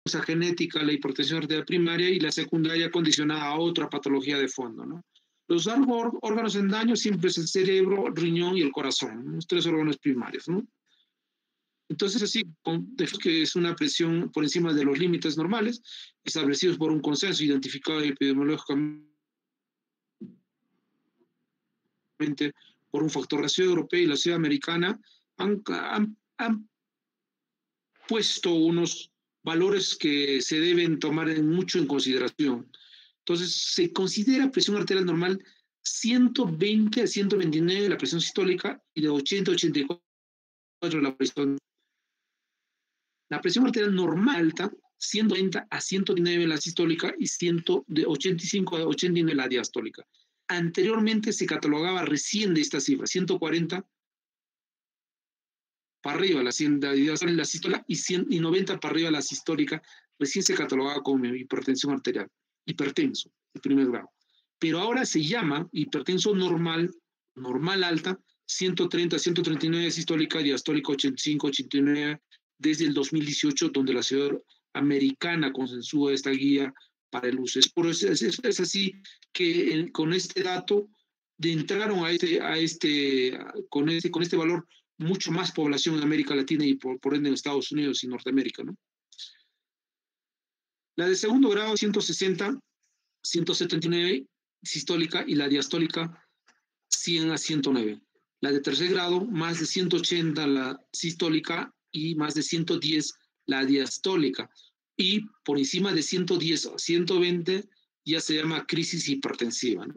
causa genética, la hipertensión arterial primaria, y la secundaria condicionada a otra patología de fondo, ¿no? Los órganos en daño siempre es el cerebro, el riñón y el corazón, los tres órganos primarios, ¿no? Entonces, así, que es una presión por encima de los límites normales establecidos por un consenso identificado epidemiológicamente por un factor. La ciudad europea y la ciudad americana han puesto unos valores que se deben tomar mucho en consideración. Entonces, se considera presión arterial normal 120 a 129 la presión sistólica y de 80 a 84 la presión. La presión arterial normal alta, 120 a 129 la sistólica y de 85 a 89 la diastólica. Anteriormente se catalogaba recién de esta cifra, 140 para arriba la sistólica y 90 para arriba la sistólica, recién se catalogaba como hipertensión arterial, hipertenso, de primer grado. Pero ahora se llama hipertenso normal alta, 130, 139 sistólica, diastólica 85, 89, desde el 2018, donde la ciudad americana consensúa esta guía para el uso. Es así que con este dato entraron con este valor mucho más población en América Latina y por ende en Estados Unidos y Norteamérica, ¿no? La de segundo grado, 160, 179 sistólica y la diastólica 100 a 109. La de tercer grado, más de 180 la sistólica y más de 110 la diastólica. Y por encima de 110 a 120 ya se llama crisis hipertensiva, ¿no?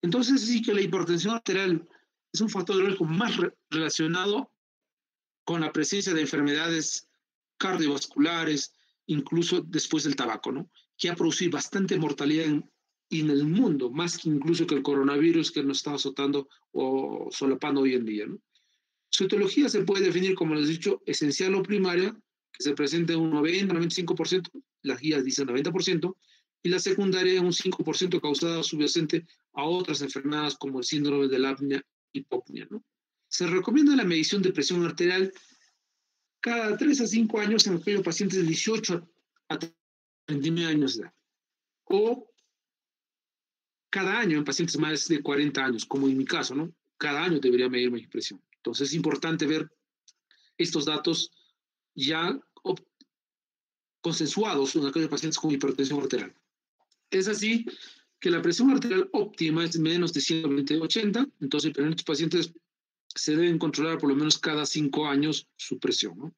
Entonces sí que la hipertensión arterial es un factor de riesgo más relacionado con la presencia de enfermedades cardiovasculares, incluso después del tabaco, ¿no? Que ha producido bastante mortalidad en el mundo, más que incluso que el coronavirus que nos está azotando o solapando hoy en día, ¿no? Su etiología se puede definir, como les he dicho, esencial o primaria, que se presenta en un 90-95%, las guías dicen 90%, y la secundaria en un 5% causada subyacente a otras enfermedades como el síndrome de la apnea-hipopnea, ¿no? Se recomienda la medición de presión arterial cada 3 a 5 años en aquellos pacientes de 18 a 39 años de edad, o cada año en pacientes más de 40 años, como en mi caso, ¿no? Cada año debería medirme mi presión. Entonces es importante ver estos datos ya consensuados en aquellos pacientes con hipertensión arterial. Es así que la presión arterial óptima es menos de 120/80, entonces en estos pacientes se deben controlar por lo menos cada 5 años su presión, ¿no?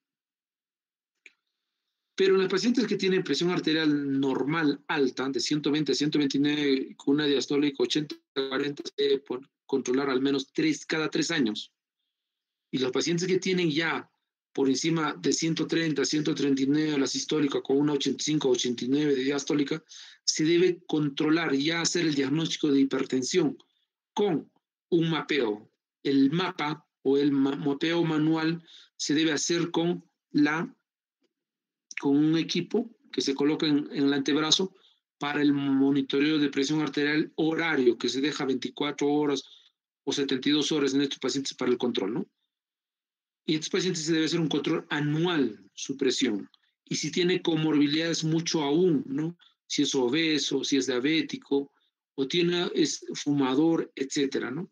Pero en los pacientes que tienen presión arterial normal alta, de 120 a 129, con una diastólica 80-40, se debe controlar al menos cada 3 años. Y los pacientes que tienen ya por encima de 130, 139 la sistólica con una 85, 89 de diastólica, se debe controlar y ya hacer el diagnóstico de hipertensión con un mapeo. El mapa o el mapeo manual se debe hacer con un equipo que se coloca en el antebrazo para el monitoreo de presión arterial horario, que se deja 24 horas o 72 horas en estos pacientes para el control, ¿no? Y en estos pacientes se debe hacer un control anual su presión. Y si tiene comorbilidades, mucho aún, ¿no? Si es obeso, si es diabético, o es fumador, etcétera, ¿no?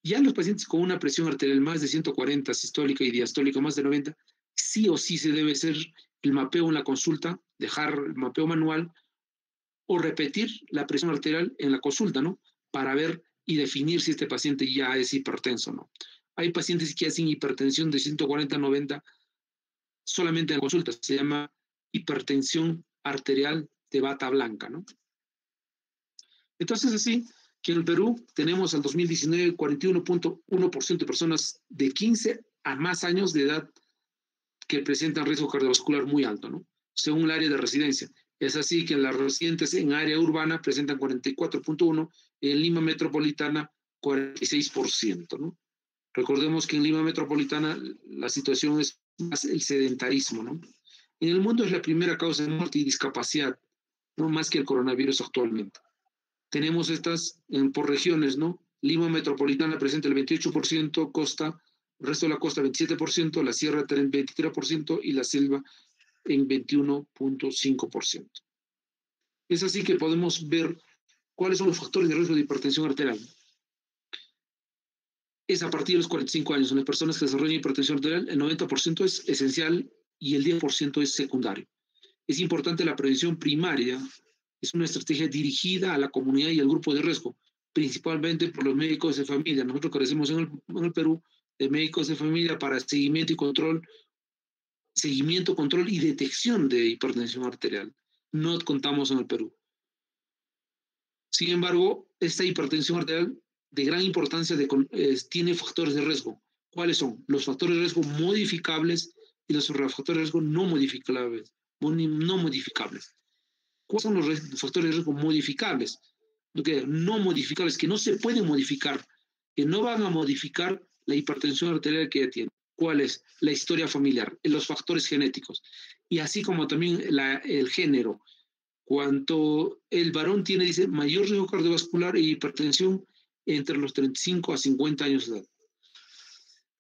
Ya los pacientes con una presión arterial más de 140, sistólica y diastólica más de 90, sí o sí se debe hacer el mapeo en la consulta, dejar el mapeo manual o repetir la presión arterial en la consulta, ¿no? Para ver y definir si este paciente ya es hipertenso, ¿no? Hay pacientes que hacen hipertensión de 140 a 90 solamente en la consulta. Se llama hipertensión arterial de bata blanca, ¿no? Entonces, así que en el Perú tenemos al 2019 41.1% de personas de 15 a más años de edad que presentan riesgo cardiovascular muy alto, ¿no? Según el área de residencia. Es así que las residentes en área urbana presentan 44.1%, en Lima Metropolitana 46%, ¿no? Recordemos que en Lima Metropolitana la situación es más el sedentarismo, ¿no? En el mundo es la primera causa de muerte y discapacidad, no más que el coronavirus actualmente. Tenemos estas por regiones, ¿no? Lima Metropolitana presenta el 28%, costa, el resto de la costa 27%, la sierra 23% y la selva en 21.5%. Es así que podemos ver cuáles son los factores de riesgo de hipertensión arterial. Es a partir de los 45 años. En las personas que desarrollan hipertensión arterial, el 90% es esencial y el 10% es secundario. Es importante la prevención primaria. Es una estrategia dirigida a la comunidad y al grupo de riesgo, principalmente por los médicos de familia. Nosotros carecemos en el Perú de médicos de familia para seguimiento, control y detección de hipertensión arterial. No contamos en el Perú. Sin embargo, esta hipertensión arterial de gran importancia tiene factores de riesgo. ¿Cuáles son? Los factores de riesgo modificables y los factores de riesgo no modificables. ¿Cuáles son los factores de riesgo modificables? No modificables, que no se pueden modificar, que no van a modificar la hipertensión arterial que ya tiene. ¿Cuál es? La historia familiar, los factores genéticos, y así como también el género. Cuanto el varón tiene, dice, mayor riesgo cardiovascular e hipertensión entre los 35 a 50 años de edad.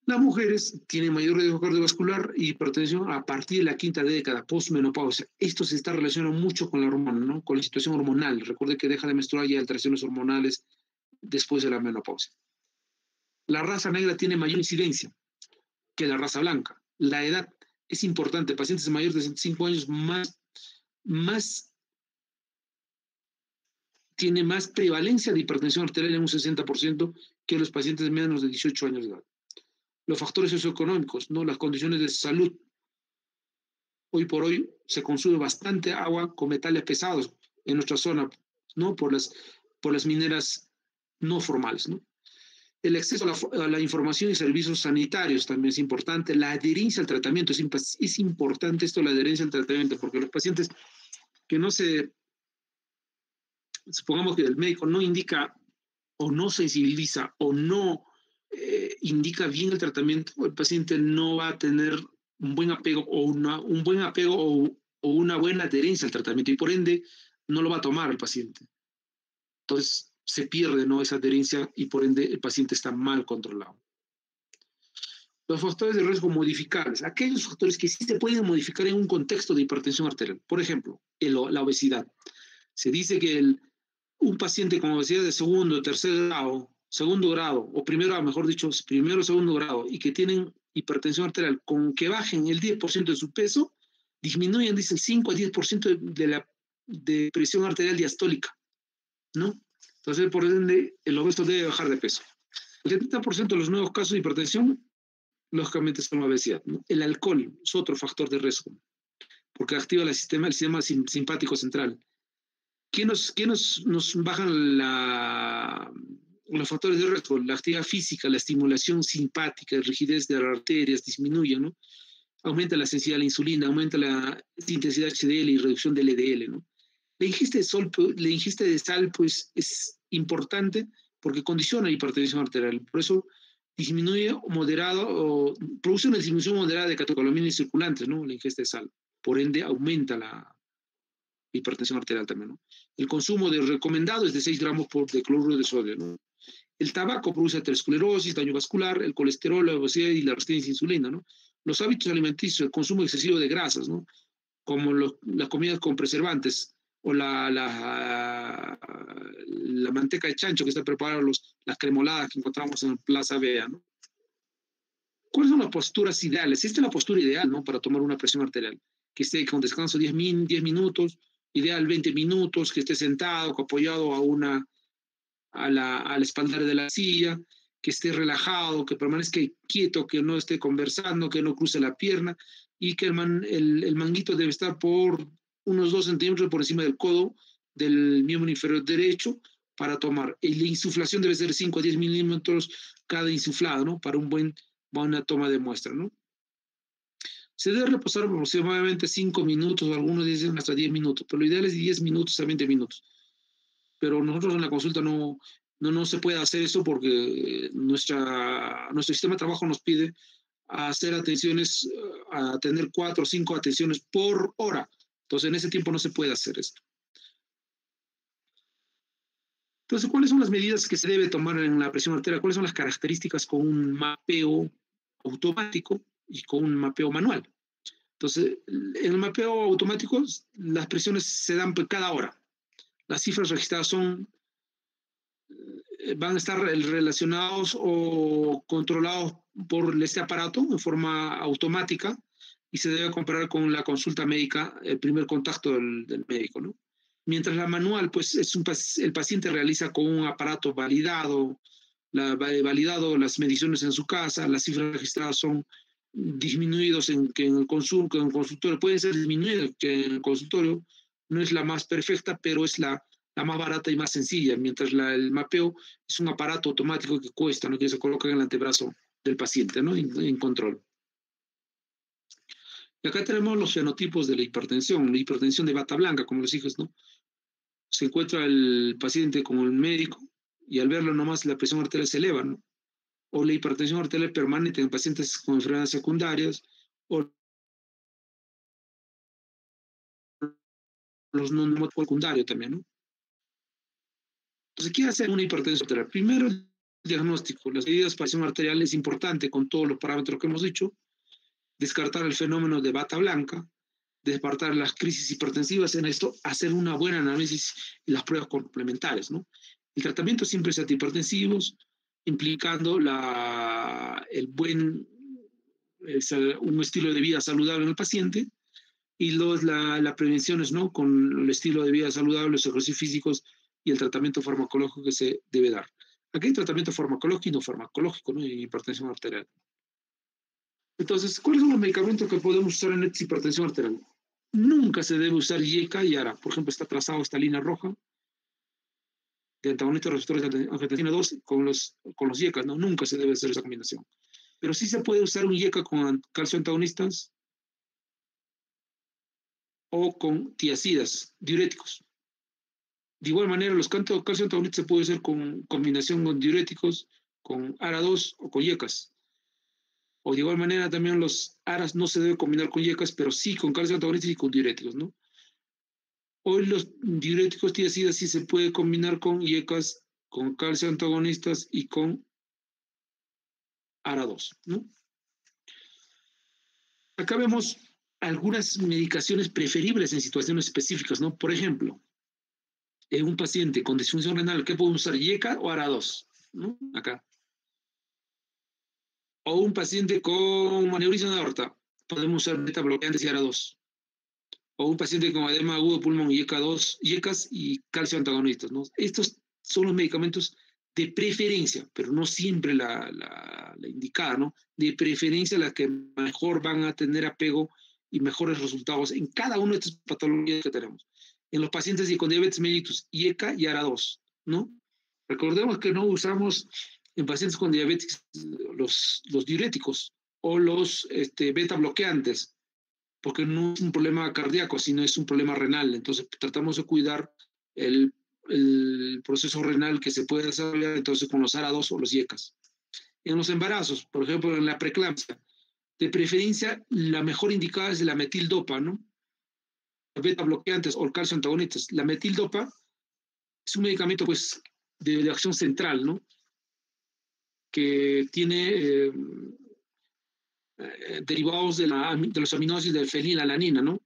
Las mujeres tienen mayor riesgo cardiovascular e hipertensión a partir de la quinta década, postmenopausia. Esto se está relacionando mucho con la hormona, ¿no? Con la situación hormonal. Recuerde que deja de menstruar y hay alteraciones hormonales después de la menopausia. La raza negra tiene mayor incidencia que la raza blanca. La edad es importante. Pacientes mayores de 65 años tiene más prevalencia de hipertensión arterial en un 60% que los pacientes de menos de 18 años de edad. Los factores socioeconómicos, ¿no? Las condiciones de salud. Hoy por hoy se consume bastante agua con metales pesados en nuestra zona, ¿no? Por las mineras no formales, ¿no? El acceso a la información y servicios sanitarios también es importante. La adherencia al tratamiento. Es importante esto, la adherencia al tratamiento, porque los pacientes que no supongamos que el médico no indica o no sensibiliza o no indica bien el tratamiento, el paciente no va a tener un buen apego o una buena adherencia al tratamiento y por ende no lo va a tomar el paciente. Entonces se pierde, ¿no?, esa adherencia y por ende el paciente está mal controlado. Los factores de riesgo modificables, aquellos factores que sí se pueden modificar en un contexto de hipertensión arterial. Por ejemplo, la obesidad. Se dice que un paciente con obesidad de segundo grado, o primero o segundo grado, y que tienen hipertensión arterial, con que bajen el 10% de su peso, disminuyen, dice, el 5 a 10% de presión arterial diastólica, ¿no? Entonces, por ende, el obeso debe bajar de peso. El 70% de los nuevos casos de hipertensión, lógicamente, son la obesidad, ¿no? El alcohol es otro factor de riesgo, porque activa el sistema simpático central. ¿Qué nos bajan los factores de riesgo? La actividad física, la estimulación simpática, la rigidez de las arterias disminuye, ¿no? Aumenta la sensibilidad a la insulina, aumenta la intensidad HDL y reducción del LDL, ¿no? La ingesta de sal, pues, es importante porque condiciona la hipertensión arterial. Por eso produce una disminución moderada de catecolaminas circulantes, ¿no? La ingesta de sal. Por ende, aumenta la hipertensión arterial también, ¿no? El consumo recomendado es de 6 gramos de cloruro de sodio, ¿no? El tabaco produce aterosclerosis, daño vascular, el colesterol, la obesidad y la resistencia a insulina, ¿no? Los hábitos alimenticios, el consumo excesivo de grasas, ¿no? Como las comidas con preservantes o la manteca de chancho que está preparada, las cremoladas que encontramos en Plaza Vea, ¿no? ¿Cuáles son las posturas ideales? Esta es la postura ideal, ¿no?, para tomar una presión arterial. Que esté con descanso 10 minutos, ideal 20 minutos, que esté sentado, apoyado a la espalda de la silla, que esté relajado, que permanezca quieto, que no esté conversando, que no cruce la pierna y que el manguito debe estar por unos 2 centímetros por encima del codo del miembro inferior derecho para tomar. Y la insuflación debe ser 5 a 10 milímetros cada insuflado, ¿no?, para buena toma de muestra, ¿no? Se debe reposar aproximadamente 5 minutos, algunos dicen hasta 10 minutos, pero lo ideal es 10 minutos a 20 minutos. Pero nosotros en la consulta no se puede hacer eso porque nuestro sistema de trabajo nos pide hacer a tener 4 o 5 atenciones por hora. Entonces, en ese tiempo no se puede hacer esto. Entonces, ¿cuáles son las medidas que se debe tomar en la presión arterial? ¿Cuáles son las características con un mapeo automático y con un mapeo manual? Entonces, en el mapeo automático, las presiones se dan cada hora. Las cifras registradas van a estar relacionados o controlados por este aparato en forma automática y se debe comparar con la consulta médica, el primer contacto del médico, ¿no? Mientras la manual, pues el paciente realiza con un aparato validado, las mediciones en su casa, las cifras registradas son disminuidos en el consultorio, pueden ser disminuidas, que en el consultorio no es la más perfecta, pero es la más barata y más sencilla, mientras el mapeo es un aparato automático que cuesta, ¿no? Que se coloca en el antebrazo del paciente, ¿no? En control. Y acá tenemos los fenotipos de la hipertensión de bata blanca, como les dije, ¿no? Se encuentra el paciente con el médico y al verlo nomás la presión arterial se eleva, ¿no? O la hipertensión arterial permanente en pacientes con enfermedades secundarias, o los no secundarios también, ¿no? Entonces, ¿qué hace una hipertensión arterial? Primero, el diagnóstico. Las medidas de presión arterial es importante con todos los parámetros que hemos dicho. Descartar el fenómeno de bata blanca, descartar las crisis hipertensivas, en esto hacer una buena análisis y las pruebas complementarias, ¿no? El tratamiento siempre es antihipertensivos, implicando un estilo de vida saludable en el paciente, y la prevención es, ¿no? Con el estilo de vida saludable, los ejercicios físicos y el tratamiento farmacológico que se debe dar. Aquí hay tratamiento farmacológico y no farmacológico, ¿no? Y hipertensión arterial. Entonces, ¿cuáles son los medicamentos que podemos usar en esta hipertensión arterial? Nunca se debe usar IECA y ARA. Por ejemplo, está trazado esta línea roja de antagonistas receptores de angiotensina 2 con los IECA, ¿no? Nunca se debe hacer esa combinación. Pero sí se puede usar un IECA con calcio antagonistas o con tiacidas, diuréticos. De igual manera, los calcio antagonistas se puede hacer con combinación con diuréticos, con ARA2 o con IECAS. O de igual manera también los ARAS no se debe combinar con IECAS, pero sí con calcio antagonistas y con diuréticos, ¿no? Hoy los diuréticos tiacidas sí se puede combinar con IECAS, con calcio antagonistas y con ARA2, ¿no? Acá vemos algunas medicaciones preferibles en situaciones específicas, ¿no? Por ejemplo, en un paciente con disfunción renal, ¿qué podemos usar? IECA o ARA2, ¿no? Acá. O un paciente con aneurisma de aorta, podemos usar beta bloqueantes y ARA2. O un paciente con edema agudo de pulmón, IECAS y calcio antagonistas, ¿no? Estos son los medicamentos de preferencia, pero no siempre la indicada, ¿no? De preferencia las que mejor van a tener apego y mejores resultados en cada una de estas patologías que tenemos. En los pacientes con diabetes mellitus, IECA y ARA2, ¿no? Recordemos que no usamos en pacientes con diabetes los diuréticos o los beta bloqueantes, porque no es un problema cardíaco, sino es un problema renal. Entonces tratamos de cuidar el proceso renal que se puede desarrollar entonces con los ARA2 o los IECAS. En los embarazos, por ejemplo, en la preeclampsia, de preferencia la mejor indicada es la metildopa, ¿no? Los beta bloqueantes o el calcio antagonistas. La metildopa es un medicamento pues de acción central, ¿no? Que tiene derivados de los aminoácidos de fenilalanina, ¿no?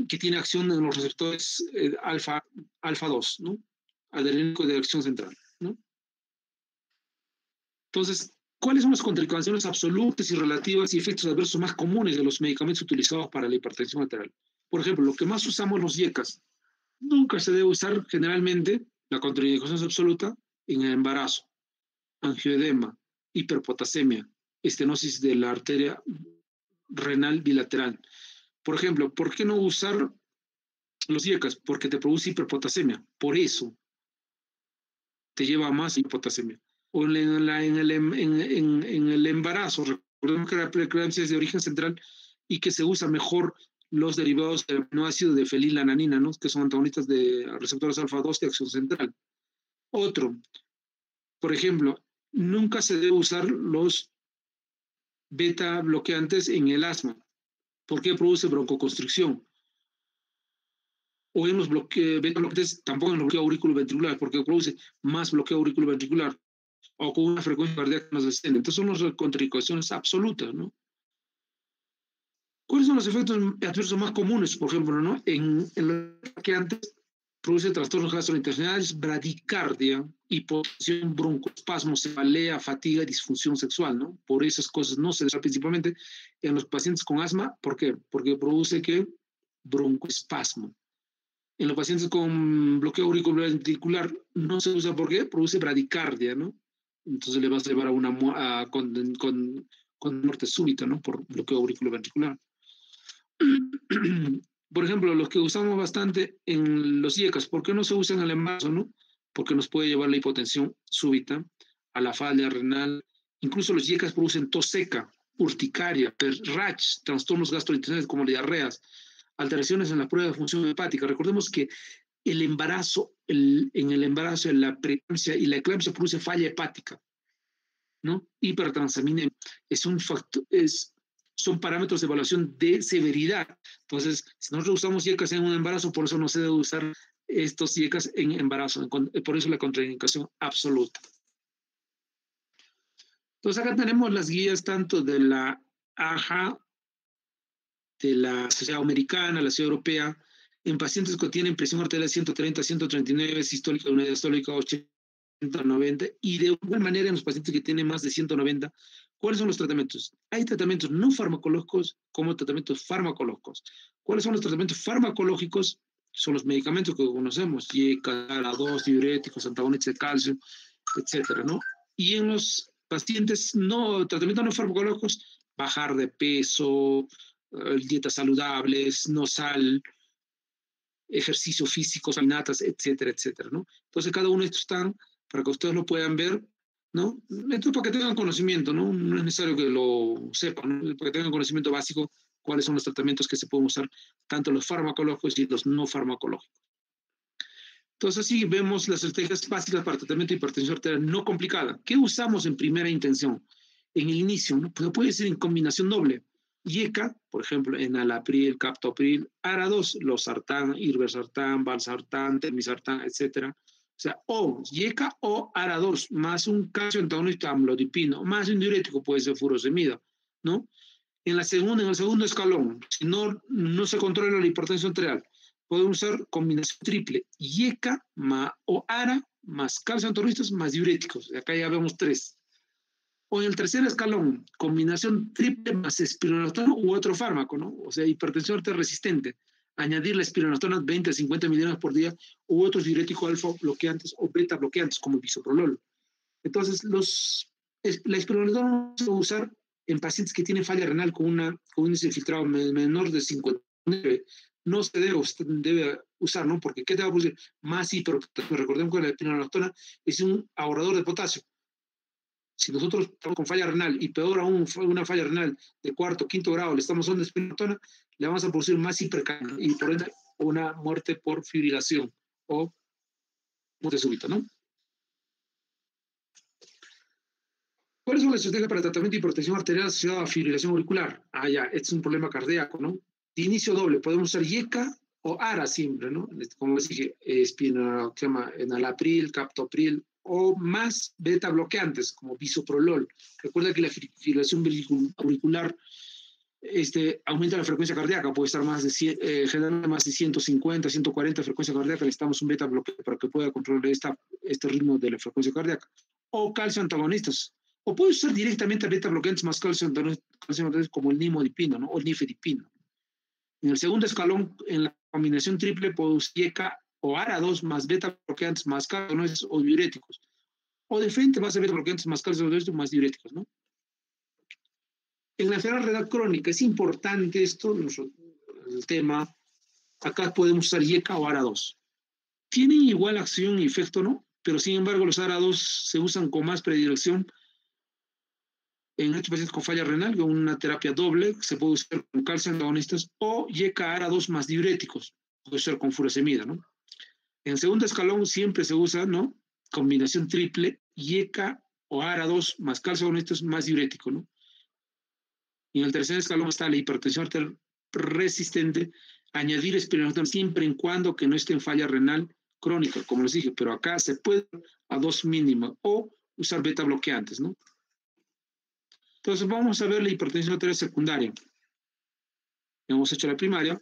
Que tiene acción en los receptores alfa 2, ¿no? Adrenérgico de acción central, ¿no? Entonces, ¿cuáles son las contraindicaciones absolutas y relativas y efectos adversos más comunes de los medicamentos utilizados para la hipertensión arterial? Por ejemplo, lo que más usamos los IECAS. Nunca se debe usar generalmente la contraindicación absoluta en el embarazo, angioedema, hiperpotasemia, estenosis de la arteria renal bilateral. Por ejemplo, ¿por qué no usar los IECAS? Porque te produce hiperpotasemia. Por eso te lleva a más hiperpotasemia. O en el embarazo, recordemos que la preeclampsia es de origen central y que se usa mejor los derivados del aminoácido de fenilalanina, ¿no? Que son antagonistas de receptores alfa 2 de acción central. Otro, por ejemplo, nunca se debe usar los beta bloqueantes en el asma, porque produce broncoconstricción. O en los beta bloqueantes, tampoco en los bloqueos auriculoventriculares, porque produce más bloqueo auriculoventricular, o con una frecuencia cardíaca más descendente. Entonces son las contraindicaciones absolutas, ¿no? ¿Cuáles son los efectos adversos más comunes, por ejemplo, ¿no? En los que antes produce trastornos gastrointestinales, bradicardia, hipotensión, broncoespasmo, cefalea, fatiga, disfunción sexual, ¿no? Por esas cosas no se da principalmente en los pacientes con asma. ¿Por qué? Porque produce ¿qué? Broncoespasmo. En los pacientes con bloqueo auriculoventricular no se usa. ¿Por qué? Produce bradicardia, ¿no? Entonces le vas a llevar a una con muerte súbita, ¿no? Por bloqueo auriculoventricular. Por ejemplo, los que usamos bastante en los IECAS, ¿por qué no se usa en el embarazo, no? Porque nos puede llevar la hipotensión súbita, a la falla renal. Incluso los IECAS producen tos seca, urticaria, rash, trastornos gastrointestinales como diarreas, alteraciones en la prueba de función hepática. Recordemos que el embarazo, en el embarazo, la preeclampsia y la eclampsia produce falla hepática, ¿no? Hipertransaminemia es un factor, son parámetros de evaluación de severidad. Entonces, si nosotros usamos IECAS en un embarazo, por eso no se debe usar estos IECAS en embarazo, por eso la contraindicación absoluta. Entonces, acá tenemos las guías tanto de la AJA, de la Sociedad Americana, la Sociedad Europea, en pacientes que tienen presión arterial 130, 139, sistólica, una diastólica 80, 90, y de igual manera en los pacientes que tienen más de 190. ¿Cuáles son los tratamientos? Hay tratamientos no farmacológicos como tratamientos farmacológicos. ¿Cuáles son los tratamientos farmacológicos? Son los medicamentos que conocemos, IECA, ARA2, diuréticos, antagonistas de calcio, etcétera, ¿no? Y en los pacientes tratamientos no farmacológicos, bajar de peso, dietas saludables, no sal, ejercicio físico, caminatas, etcétera, etcétera, ¿no? Entonces, cada uno de estos están para que ustedes lo puedan ver, ¿no? Esto para que tengan conocimiento, ¿no? No es necesario que lo sepan, ¿no? Para que tengan conocimiento básico cuáles son los tratamientos que se pueden usar, tanto los farmacológicos y los no farmacológicos. Entonces, así vemos las estrategias básicas para tratamiento de hipertensión arterial no complicada. ¿Qué usamos en primera intención? En el inicio, ¿no? Pues puede ser en combinación doble. IECA, por ejemplo, enalapril, captopril, ARA2, losartán, irbesartán, valsartán, telmisartán, etcétera. O sea, o IECA o ARA2, más un calcio antagonista amlodipino, más un diurético, puede ser furosemida, ¿no? En el segundo escalón, si no se controla la hipertensión arterial, podemos usar combinación triple, IECA o ARA, más calcio antagonistas, más diuréticos. Acá ya vemos 3. O en el tercer escalón, combinación triple más espironolactona u otro fármaco, ¿no? O sea, hipertensión arterial resistente. Añadir la espironolactona 20 a 50 miligramos por día u otros diuréticos alfa bloqueantes o beta bloqueantes como el bisoprolol. Entonces, la espironolactona no se puede usar en pacientes que tienen falla renal con un índice de filtrado menor de 59. No se debe usar, ¿no? Porque ¿qué te va a producir? Más hipertensión. Recordemos que la espironolactona es un ahorrador de potasio. Si nosotros estamos con falla renal y peor aún una falla renal de cuarto, quinto grado, le estamos dando espironolactona, le vamos a producir más hipercalcia y por ende una muerte por fibrilación o muerte súbita, ¿no? ¿Cuáles son las estrategias para el tratamiento de hipertensión arterial asociada a fibrilación auricular? Ya, este es un problema cardíaco, ¿no? De inicio doble, podemos usar IECA o ARA siempre, ¿no? Como les dije, se llama enalapril, captopril, o más beta bloqueantes, como bisoprolol. Recuerda que la fibrilación auricular aumenta la frecuencia cardíaca, puede estar generalmente más de 150, 140 frecuencia cardíaca, necesitamos un beta bloqueante para que pueda controlar este ritmo de la frecuencia cardíaca. O calcio antagonistas, o puede usar directamente beta bloqueantes más calcio antagonistas como el nimodipino, ¿no? O el nifedipino. En el segundo escalón, en la combinación triple, puede usar IECA o ARA2 más beta bloqueantes más calcio o diuréticos. O de frente va a ser beta bloqueantes más calcio más diuréticos, ¿no? En la enfermedad renal crónica es importante esto, el tema. Acá podemos usar IECA o ARA2. Tienen igual acción y efecto, ¿no? Pero sin embargo los ARA2 se usan con más predilección en estos pacientes con falla renal, con una terapia doble, se puede usar con calcio antagonistas o IECA ARA2 más diuréticos, puede ser con furosemida, ¿no? En el segundo escalón siempre se usa, ¿no? Combinación triple, IECA o ARA2 más calcio antagonistas más diurético, ¿no? Y en el tercer escalón está la hipertensión arterial resistente, añadir espironolactona siempre en cuando que no esté en falla renal crónica, como les dije, pero acá se puede a 2 mínima o usar beta bloqueantes, ¿no? Entonces vamos a ver la hipertensión arterial secundaria. hemos hecho la primaria.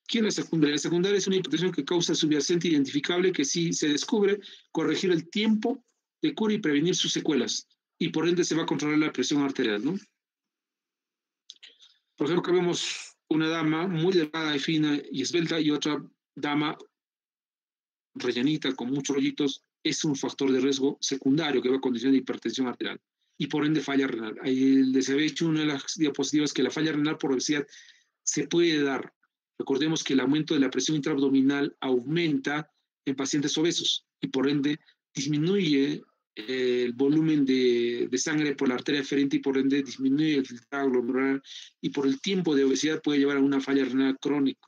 ¿Qué es la secundaria? La secundaria es una hipertensión que causa subyacente identificable que si se descubre, corregir el tiempo de cura y prevenir sus secuelas. Y por ende se va a controlar la presión arterial, ¿no? Por ejemplo, acá vemos una dama muy delgada y fina y esbelta y otra dama rellenita con muchos rollitos. Es un factor de riesgo secundario que va a condicionar hipertensión arterial y por ende falla renal. Ahí les había hecho una de las diapositivas que la falla renal por obesidad se puede dar. Recordemos que el aumento de la presión intraabdominal aumenta en pacientes obesos y por ende disminuye el volumen de sangre por la arteria eferente y por ende disminuye el filtrado glomerular y por el tiempo de obesidad puede llevar a una falla renal crónica.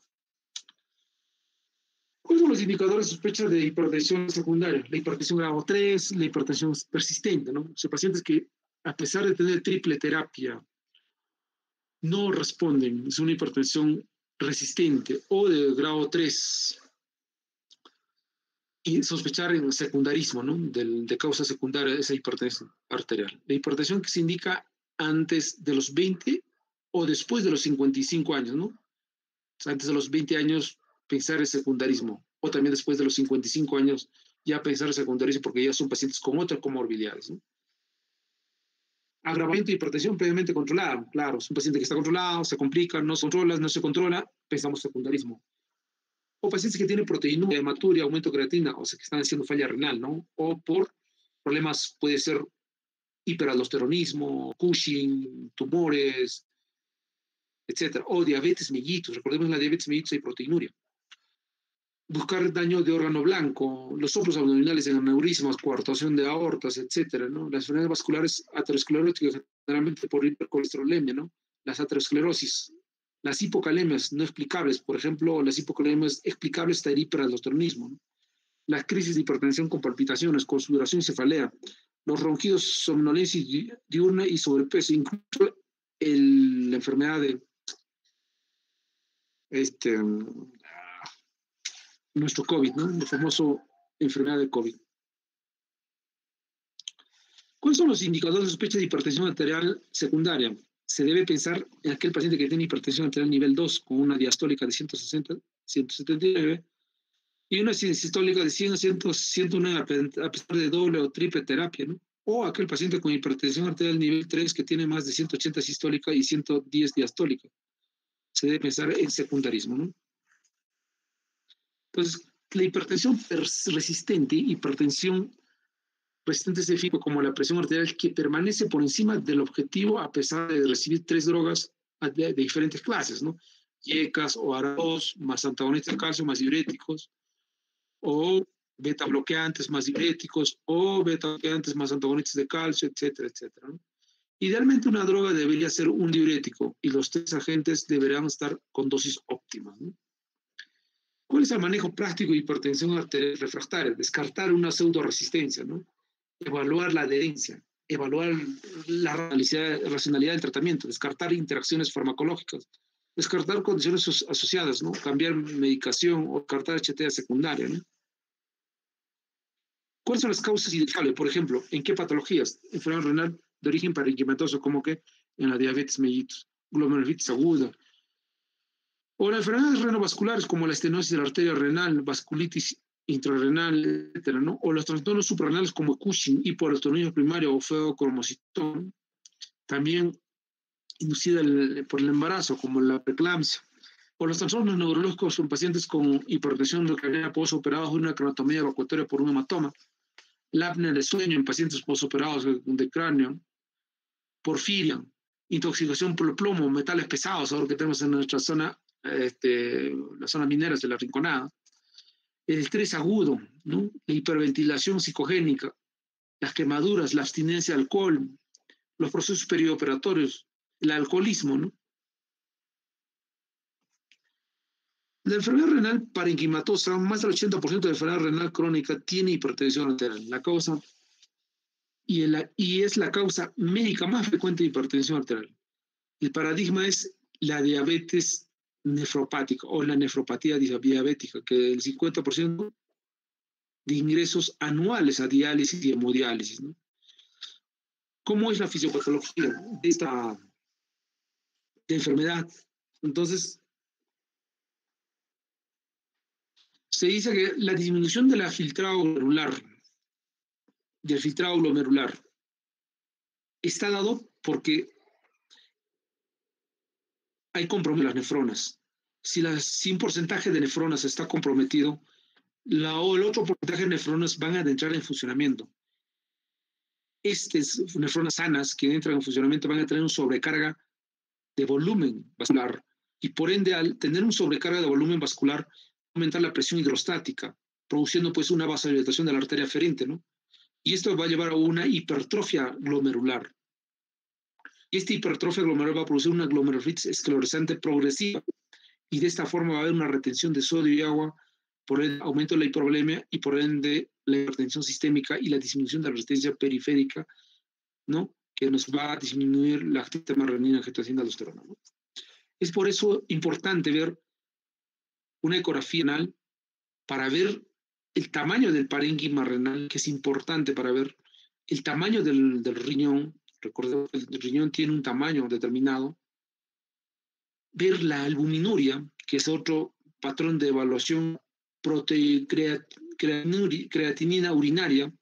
¿Cuáles son los indicadores de sospecha de hipertensión secundaria? La hipertensión grado 3, la hipertensión persistente, ¿no? O sea, pacientes que a pesar de tener triple terapia no responden, es una hipertensión resistente o de grado 3 y sospechar en secundarismo, ¿no? De causa secundaria de esa hipertensión arterial. La hipertensión que se indica antes de los 20 o después de los 55 años, ¿no? O sea, antes de los 20 años pensar en secundarismo o también después de los 55 años ya pensar en secundarismo porque ya son pacientes con otras comorbilidades, ¿no? Agravamiento de hipertensión previamente controlada, claro, es un paciente que está controlado, se complica, no se controla, no se controla, pensamos secundarismo. O pacientes que tienen proteinuria, hematuria, aumento de creatina, o sea, que están haciendo falla renal, ¿no? O por problemas, puede ser hiperaldosteronismo, Cushing, tumores, etcétera. O diabetes mellitus, recordemos la diabetes mellitus y proteinuria. Buscar daño de órgano blanco, los soplos abdominales en aneurismas, coartación de aortas, etcétera, ¿no? Las enfermedades vasculares ateroscleróticas, generalmente por hipercolesterolemia, ¿no? Las aterosclerosis, las hipocalemias no explicables, por ejemplo, las hipocalemias explicables está el hiperaldosteronismo, ¿no? Las crisis de hipertensión con palpitaciones, con sudoración y cefalea, los ronquidos, somnolencia diurna y sobrepeso, incluso la enfermedad de nuestro COVID, ¿no? La famosa enfermedad de COVID. ¿Cuáles son los indicadores de sospecha de hipertensión arterial secundaria? Se debe pensar en aquel paciente que tiene hipertensión arterial nivel 2 con una diastólica de 160, 179 y una sistólica de 100 a 109 a pesar de doble o triple terapia, ¿no? O aquel paciente con hipertensión arterial nivel 3 que tiene más de 180 sistólica y 110 diastólica. Se debe pensar en secundarismo, ¿no? Entonces, la hipertensión resistente, hipertensión resistente se define como la presión arterial que permanece por encima del objetivo a pesar de recibir 3 drogas de diferentes clases, ¿no? IECAS o ARA2, más antagonistas de calcio, más diuréticos, o beta bloqueantes más diuréticos, o beta bloqueantes más antagonistas de calcio, etcétera, etcétera, ¿no? Idealmente una droga debería ser un diurético y los 3 agentes deberían estar con dosis óptimas, ¿no? ¿Cuál es el manejo práctico de hipertensión arterial refractaria? Descartar una pseudoresistencia, ¿no? Evaluar la adherencia, evaluar la racionalidad del tratamiento, descartar interacciones farmacológicas, descartar condiciones asociadas, ¿no? Cambiar medicación o descartar HTA secundaria, ¿no? ¿Cuáles son las causas identificables? Por ejemplo, ¿en qué patologías? Enfermedad renal de origen parenquimatoso, como que en la diabetes mellitus, glomerulitis aguda, o las enfermedades renovasculares como la estenosis de la arteria renal, vasculitis intrarrenal, etcétera, ¿no? O los trastornos suprarrenales como Cushing, hipoaldosteronismo primario o feocromocitón, también inducida por el embarazo, como la preeclampsia, o los trastornos neurológicos en pacientes con hipertensión intracraniana posoperados de una crematomía evacuatoria por un hematoma, la apnea del sueño en pacientes posoperados de cráneo, porfiria, intoxicación por el plomo, metales pesados, ahora que tenemos en nuestra zona, la zona minera de la Rinconada, el estrés agudo, ¿no? La hiperventilación psicogénica, las quemaduras, la abstinencia de alcohol, los procesos perioperatorios, el alcoholismo, ¿no? La enfermedad renal parenquimatosa, más del 80% de la enfermedad renal crónica tiene hipertensión arterial. La causa, y es la causa médica más frecuente de hipertensión arterial. El paradigma es la diabetes nefropática o la nefropatía diabética, que el 50% de ingresos anuales a diálisis y hemodiálisis, ¿no? ¿Cómo es la fisiopatología de esta enfermedad? Entonces, Se dice que la disminución del filtrado glomerular, está dado porque hay compromiso de las nefronas. Si un porcentaje de nefronas está comprometido, el otro porcentaje de nefronas van a entrar en funcionamiento. Estas nefronas sanas que entran en funcionamiento van a tener una sobrecarga de volumen vascular y por ende al tener una sobrecarga de volumen vascular aumentar la presión hidrostática, produciendo pues una vasodilatación de la arteria aferente, ¿no? Y esto va a llevar a una hipertrofia glomerular. Y esta hipertrofia glomerular va a producir una glomerulolitis esclerosante progresiva y de esta forma va a haber una retención de sodio y agua, por el aumento de la hipovolemia y por ende la hipertensión sistémica y la disminución de la resistencia periférica, ¿no? Que nos va a disminuir la actividad renina, angiotensina, aldosterona, ¿no? Es por eso importante ver una ecografía renal para ver el tamaño del parénquima renal, que es importante para ver el tamaño del riñón. Recordemos que el riñón tiene un tamaño determinado. Ver la albuminuria, que es otro patrón de evaluación, creatinina urinaria.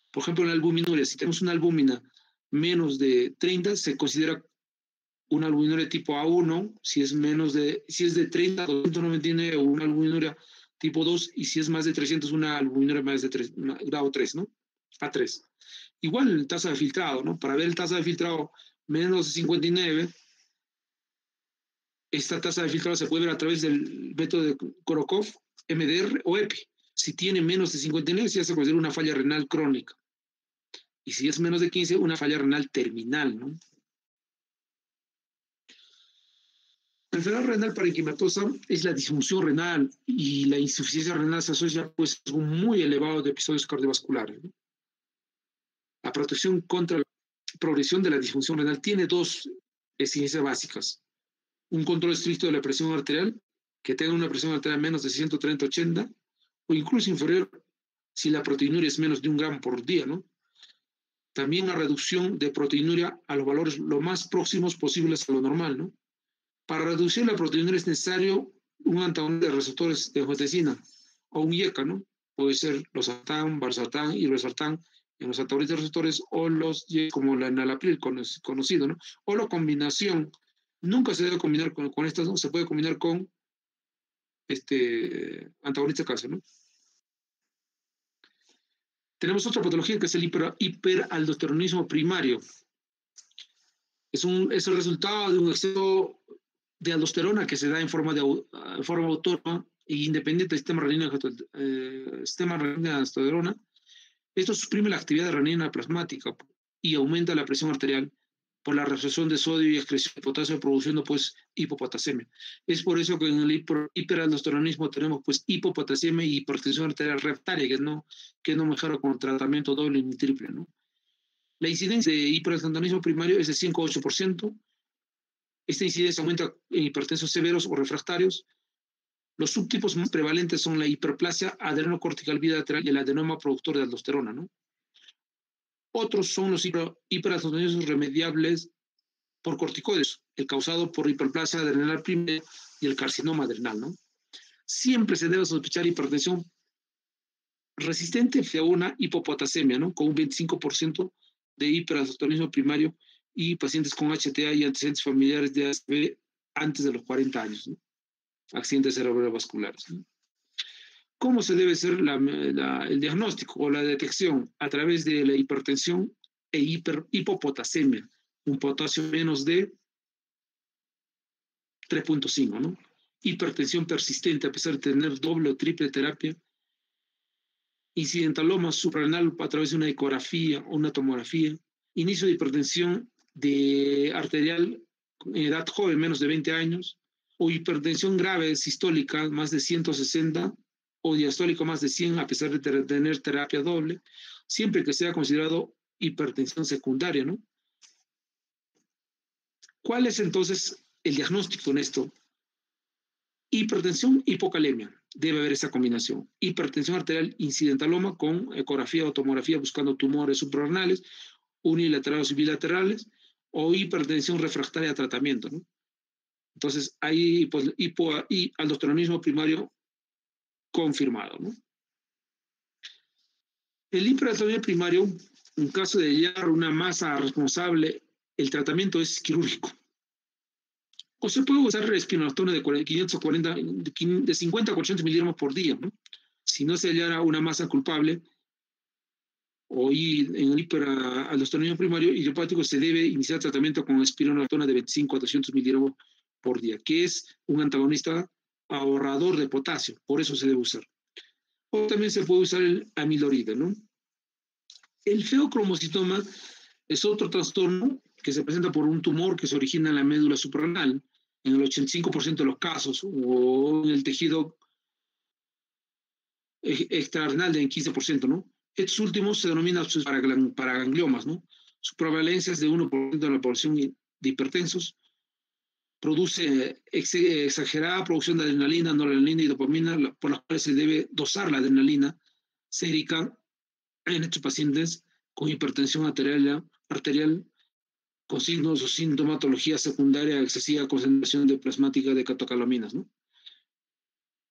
Por ejemplo, en la albuminuria, si tenemos una albúmina menos de 30, se considera una albuminuria tipo A1, si es de 30 a 299, o una albuminuria tipo 2, y si es más de 300, una albuminuria más de grado 3, ¿no? A3. Igual el tasa de filtrado, ¿no? Para ver el tasa de filtrado menos de 59, esta tasa de filtrado se puede ver a través del método de Korokov, MDR o EPI. Si tiene menos de 59, ya se considera una falla renal crónica. Y si es menos de 15, una falla renal terminal, ¿no? La enfermedad renal parenquimatosa es la disfunción renal y la insuficiencia renal se asocia pues a un muy elevado de episodios cardiovasculares, ¿no? La protección contra la progresión de la disfunción renal tiene dos exigencias básicas. Un control estricto de la presión arterial, que tenga una presión arterial menos de 130/80 o incluso inferior si la proteinuria es menos de 1 gramo por día, ¿no? También una reducción de proteinuria a los valores lo más próximos posibles a lo normal, ¿no? Para reducir la proteinuria es necesario un antagonista de receptores de angiotensina o un IECA, ¿no? Puede ser losartán, valsartán y losartán en los antagonistas de receptores o los como la enalapril conocido, ¿no? O la combinación. Nunca se debe combinar con estas, ¿no? Se puede combinar con antagonista de calcio, ¿no? Tenemos otra patología que es el hiperaldosteronismo primario. Es el resultado de un exceso de aldosterona que se da en forma autónoma e independiente del sistema renina-aldosterona. Esto suprime la actividad de renina plasmática y aumenta la presión arterial por la reabsorción de sodio y excreción de potasio, produciendo pues hipopotasemia. Es por eso que en el hiperaldosteronismo tenemos pues hipopotasemia y hipertensión arterial refractaria, que no mejora con tratamiento doble ni triple, ¿no? La incidencia de hiperaldosteronismo primario es de 5,8%. Esta incidencia aumenta en hipertensos severos o refractarios. Los subtipos más prevalentes son la hiperplasia adrenocortical bilateral y el adenoma productor de aldosterona, ¿no? Otros son los hiperaldosteronismos remediables por corticoides, el causado por hiperplasia adrenal primaria y el carcinoma adrenal, ¿no? Siempre se debe sospechar hipertensión resistente a una hipopotasemia, ¿no? Con un 25% de hiperaldosteronismo primario y pacientes con HTA y antecedentes familiares de ASB antes de los 40 años, ¿no? Accidentes cerebrovasculares, ¿no? ¿Cómo se debe hacer el diagnóstico o la detección? A través de la hipertensión e hipopotasemia, un potasio menos de 3,5, ¿no? Hipertensión persistente a pesar de tener doble o triple terapia. Incidentaloma suprarrenal a través de una ecografía o una tomografía. Inicio de hipertensión arterial en edad joven, menos de 20 años. O hipertensión grave sistólica, más de 160, o diastólica más de 100, a pesar de tener terapia doble, siempre que sea considerado hipertensión secundaria, ¿no? ¿Cuál es entonces el diagnóstico en esto? Hipertensión, hipocalemia. Debe haber esa combinación. Hipertensión arterial incidentaloma con ecografía o tomografía buscando tumores suprarrenales, unilaterales y bilaterales, o hipertensión refractaria a tratamiento, ¿no? Entonces, hay pues, aldosteronismo primario confirmado, ¿no? El hiperaldosteronismo primario, en caso de hallar una masa responsable, el tratamiento es quirúrgico. O se puede usar espinolatona de 540, de 50 a 400 miligramos por día, ¿no? Si no se hallara una masa culpable, o en el hiperaldosteronismo primario idiopático, se debe iniciar tratamiento con espinolatona de 25 a 300 miligramos por día, que es un antagonista ahorrador de potasio, por eso se debe usar. O también se puede usar el amiloride, ¿no? El feocromocitoma es otro trastorno que se presenta por un tumor que se origina en la médula suprarrenal, en el 85% de los casos, o en el tejido extrarrenal en 15%, ¿no? Estos últimos se denominan paragangliomas, ¿no? Su prevalencia es de 1% de la población de hipertensos. Produce exagerada producción de adrenalina, noradrenalina y dopamina, por las cuales se debe dosar la adrenalina sérica en estos pacientes con hipertensión arterial con signos o sintomatología secundaria a excesiva concentración de plasmática de catocalaminas, ¿no?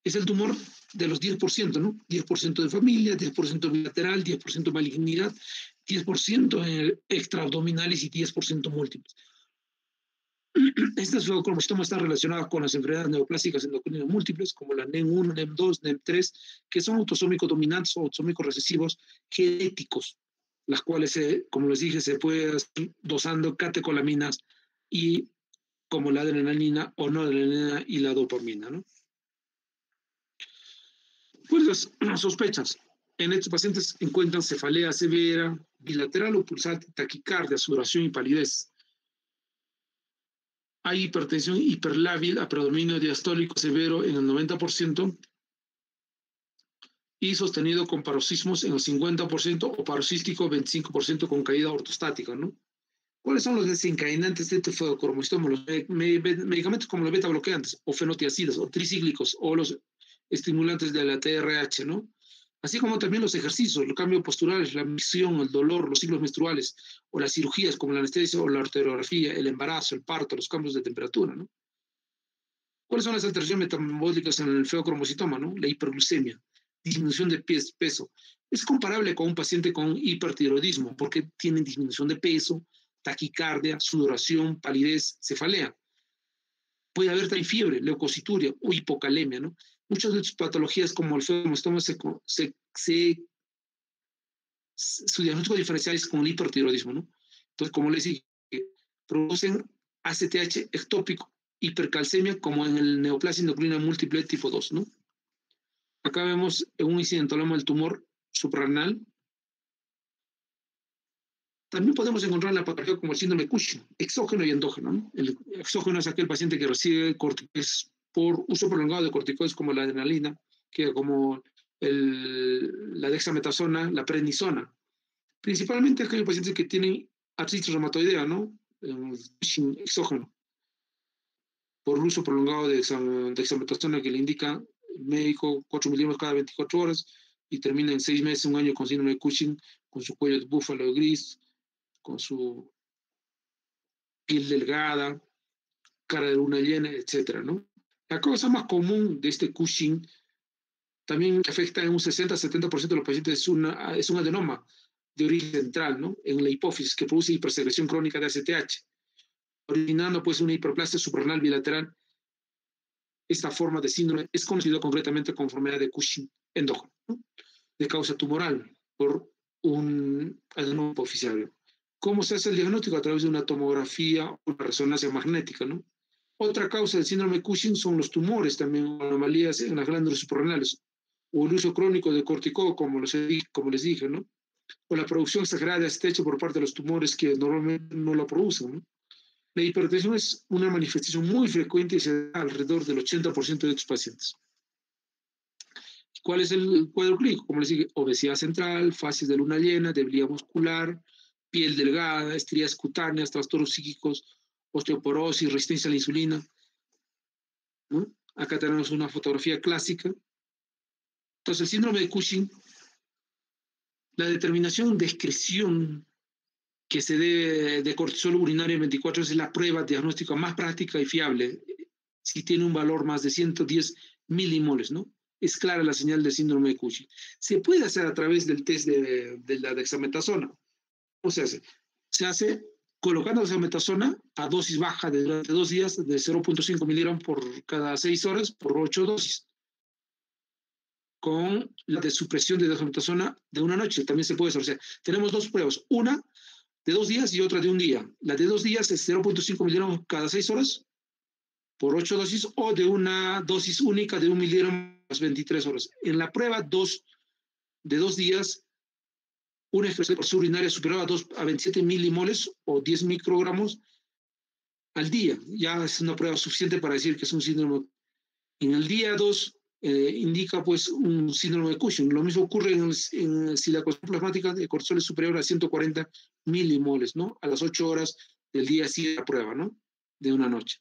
Es el tumor de los 10%, ¿no? 10% de familia, 10% bilateral, 10% malignidad, 10% extraabdominales y 10% múltiples. Estas feocromostomas están relacionadas con las enfermedades neoplásicas endocrinas múltiples, como la NEM1, NEM2, NEM3, que son autosómicos dominantes o autosómicos recesivos genéticos, las cuales, como les dije, se puede hacer dosando catecolaminas y como la adrenalina o no adrenalina y la dopamina, ¿no? Pues las sospechas. En estos pacientes encuentran cefalea severa, bilateral o pulsante, taquicardia, sudoración y palidez. Hay hipertensión hiperlábil a predominio diastólico severo en el 90% y sostenido con paroxismos en el 50% o paroxístico 25% con caída ortostática, ¿no? ¿Cuáles son los desencadenantes de este feocromocitoma? Los medicamentos como los beta-bloqueantes o fenotiacidas o tricíclicos o los estimulantes de la TRH, ¿no? Así como también los ejercicios, los cambios posturales, la misión, el dolor, los ciclos menstruales, o las cirugías como la anestesia o la arteriografía, el embarazo, el parto, los cambios de temperatura, ¿no? ¿Cuáles son las alteraciones metabólicas en el feocromocitoma, ¿no? La hiperglucemia, disminución de peso. Es comparable con un paciente con hipertiroidismo, porque tienen disminución de peso, taquicardia, sudoración, palidez, cefalea. Puede haber también fiebre, leucocituria o hipocalemia, ¿no? Muchas de estas patologías como el feocromocitoma su diagnóstico diferencial es con el hipertiroidismo, ¿no? Entonces, como les dije, producen ACTH ectópico, hipercalcemia, como en el neoplasia endocrina múltiple tipo 2, ¿no? Acá vemos un incidentoloma del tumor suprarrenal. También podemos encontrar la patología como el síndrome de Cushing, exógeno y endógeno, ¿no? El exógeno es aquel paciente que recibe corticoides por uso prolongado de corticoides como la adrenalina, que como la dexametasona, la prednisona. Principalmente aquellos pacientes que tienen artritis reumatoidea, ¿no? Cushing exógeno, por uso prolongado de dexametasona que le indica el médico 4 miligramos cada 24 horas y termina en 6 meses, un año con síndrome de Cushing, con su cuello de búfalo gris, con su piel delgada, cara de luna llena, etcétera, ¿no? La causa más común de este Cushing también afecta en un 60-70% de los pacientes es un adenoma de origen central, ¿no? En la hipófisis que produce hipersecreción crónica de ACTH, originando pues una hiperplasia suprarrenal bilateral. Esta forma de síndrome es conocida concretamente como enfermedad de Cushing endógeno, ¿no? De causa tumoral por un adenoma hipoficiario. ¿Cómo se hace el diagnóstico? A través de una tomografía o una resonancia magnética, ¿no? Otra causa del síndrome de Cushing son los tumores, también anomalías en las glándulas suprarrenales, o el uso crónico de corticoides, como les dije, ¿no? O la producción exagerada de ACTH por parte de los tumores que normalmente no la producen, ¿no? La hipertensión es una manifestación muy frecuente y se da alrededor del 80% de estos pacientes. ¿Cuál es el cuadro clínico? Como les dije, obesidad central, fases de luna llena, debilidad muscular, piel delgada, estrías cutáneas, trastornos psíquicos, osteoporosis, resistencia a la insulina, ¿no? Acá tenemos una fotografía clásica. Entonces, el síndrome de Cushing, la determinación de excreción que se debe de cortisol urinario en 24 horas es la prueba diagnóstica más práctica y fiable, si tiene un valor más de 110 milimoles, ¿no? es clara la señal de síndrome de Cushing. Se puede hacer a través del test de la dexametasona. ¿Cómo se hace? Se hace colocando dexametasona a dosis baja durante 2 días de 0.5 miligramos por cada 6 horas por 8 dosis. Con la de supresión de dexametasona de una noche también se puede hacer. O sea, tenemos 2 pruebas, una de 2 días y otra de 1 día. La de 2 días es 0.5 miligramos cada 6 horas por 8 dosis o de una dosis única de 1 miligramo a las 23 horas. En la prueba de 2 días, una expresión por urinaria superior a 27 milimoles o 10 microgramos al día. Ya es una prueba suficiente para decir que es un síndrome. En el día 2 indica pues un síndrome de Cushing. Lo mismo ocurre si la concentración plasmática de cortisol es superior a 140 milimoles, ¿no? A las 8 horas del día siguiente la prueba, ¿no? De una noche.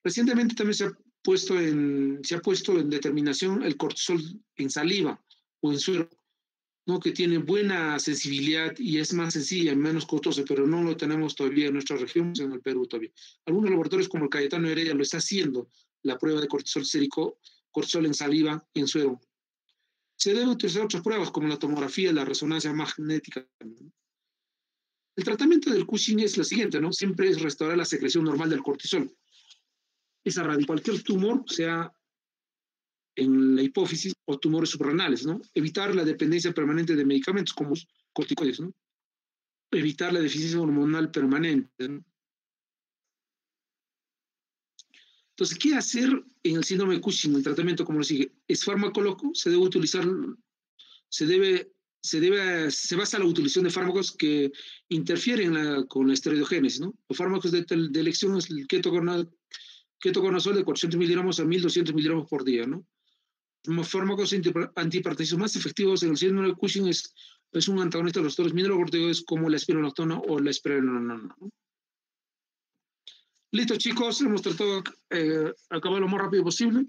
Recientemente también se ha puesto en determinación el cortisol en saliva o en suero, ¿no? Que tiene buena sensibilidad y es más sencilla, menos costosa, pero no lo tenemos todavía en nuestra región, en el Perú todavía. Algunos laboratorios como el Cayetano Heredia lo está haciendo, la prueba de cortisol sérico, cortisol en saliva y en suero. Se deben utilizar otras pruebas como la tomografía, la resonancia magnética. El tratamiento del Cushing es lo siguiente, ¿no? Siempre es restaurar la secreción normal del cortisol. Es erradicar cualquier tumor, sea en la hipófisis o tumores suprarrenales, ¿no? Evitar la dependencia permanente de medicamentos como los corticoides, ¿no? Evitar la deficiencia hormonal permanente, ¿no? Entonces, ¿qué hacer en el síndrome de Cushing? El tratamiento, como lo sigue, es farmacológico, se debe utilizar, se basa en la utilización de fármacos que interfieren con la esteroidogénesis, ¿no? Los fármacos de elección es el ketoconazol de 400 miligramos a 1200 miligramos por día, ¿no? Los fármacos antihipertensivos más efectivos en el síndrome de Cushing es un antagonista de los receptores mineralocorticoides como la espironolactona o la esprenolactona, ¿no? Listo, chicos, hemos tratado de acabar lo más rápido posible.